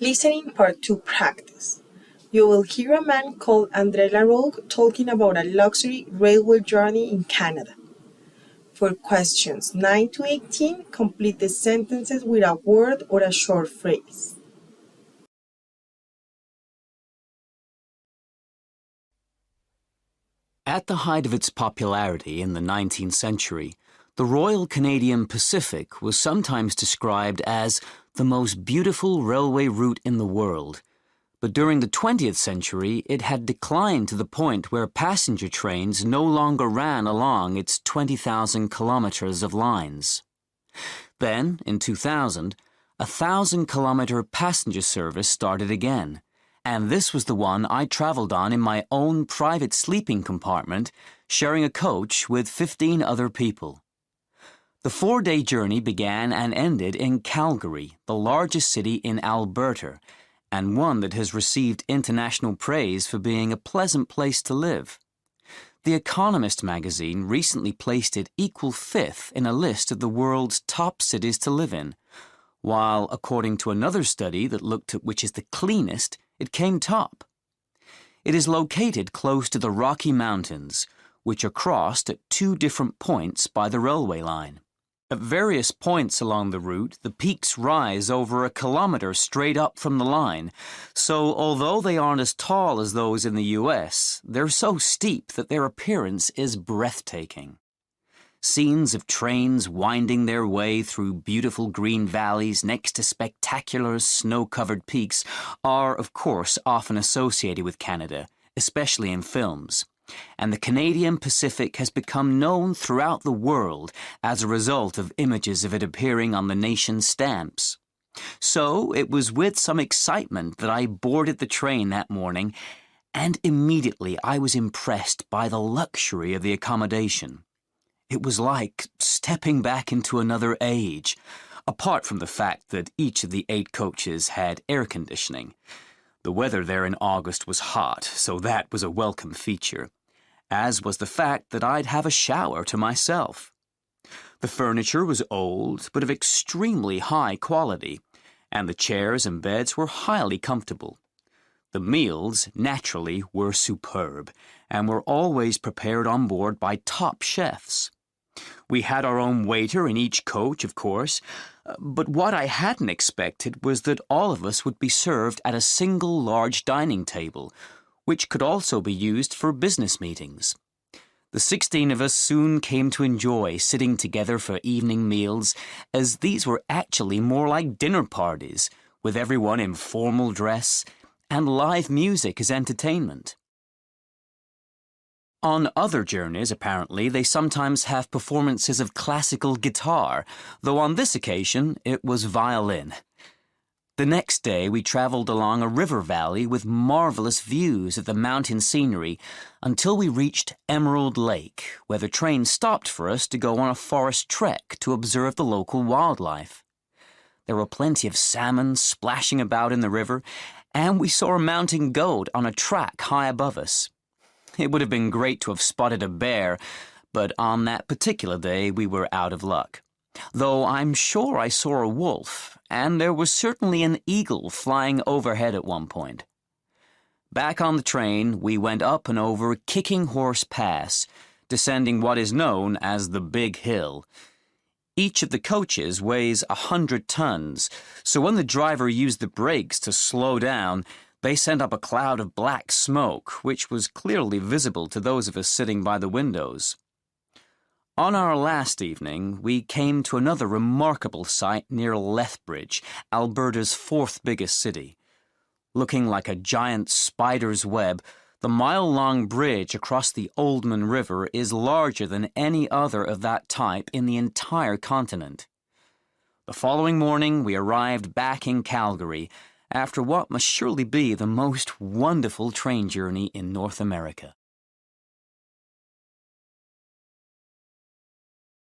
Listening Part 2 Practice. You will hear a man called André Larogue talking about a luxury railway journey in Canada. For questions 9 to 18, complete the sentences with a word or a short phrase. At the height of its popularity in the 19th century, the Royal Canadian Pacific was sometimes described as the most beautiful railway route in the world. But during the 20th century, it had declined to the point where passenger trains no longer ran along its 20,000 kilometers of lines. Then, in 2000, a 1,000-kilometer passenger service started again, and this was the one I traveled on in my own private sleeping compartment, sharing a coach with 15 other people. The 4-day journey began and ended in Calgary, the largest city in Alberta, and one that has received international praise for being a pleasant place to live. The Economist magazine recently placed it equal 5th in a list of the world's top cities to live in, while, according to another study that looked at which is the cleanest, it came top. It is located close to the Rocky Mountains, which are crossed at 2 different points by the railway line. At various points along the route, the peaks rise over 1 kilometer straight up from the line, so although they aren't as tall as those in the US, they're so steep that their appearance is breathtaking. Scenes of trains winding their way through beautiful green valleys next to spectacular snow-covered peaks are, of course, often associated with Canada, especially in films. And the Canadian Pacific has become known throughout the world as a result of images of it appearing on the nation's stamps. So it was with some excitement that I boarded the train that morning, and immediately I was impressed by the luxury of the accommodation. It was like stepping back into another age, apart from the fact that each of the 8 coaches had air conditioning. The weather there in August was hot, so that was a welcome feature, as was the fact that I'd have a shower to myself. The furniture was old, but of extremely high quality, and the chairs and beds were highly comfortable. The meals, naturally, were superb, and were always prepared on board by top chefs. We had our own waiter in each coach, of course, but what I hadn't expected was that all of us would be served at a single large dining table, which could also be used for business meetings. The 16 of us soon came to enjoy sitting together for evening meals, as these were actually more like dinner parties, with everyone in formal dress and live music as entertainment. On other journeys, apparently, they sometimes have performances of classical guitar, though on this occasion it was violin. The next day we travelled along a river valley with marvellous views of the mountain scenery until we reached Emerald Lake, where the train stopped for us to go on a forest trek to observe the local wildlife. There were plenty of salmon splashing about in the river, and we saw a mountain goat on a track high above us. It would have been great to have spotted a bear, but on that particular day we were out of luck. Though I'm sure I saw a wolf, and there was certainly an eagle flying overhead at one point. Back on the train, we went up and over Kicking Horse Pass, descending what is known as the Big Hill. Each of the coaches weighs 100 tons, so when the driver used the brakes to slow down, they sent up a cloud of black smoke, which was clearly visible to those of us sitting by the windows. On our last evening, we came to another remarkable site near Lethbridge, Alberta's 4th biggest city. Looking like a giant spider's web, the mile-long bridge across the Oldman River is larger than any other of that type in the entire continent. The following morning, we arrived back in Calgary, after what must surely be the most wonderful train journey in North America.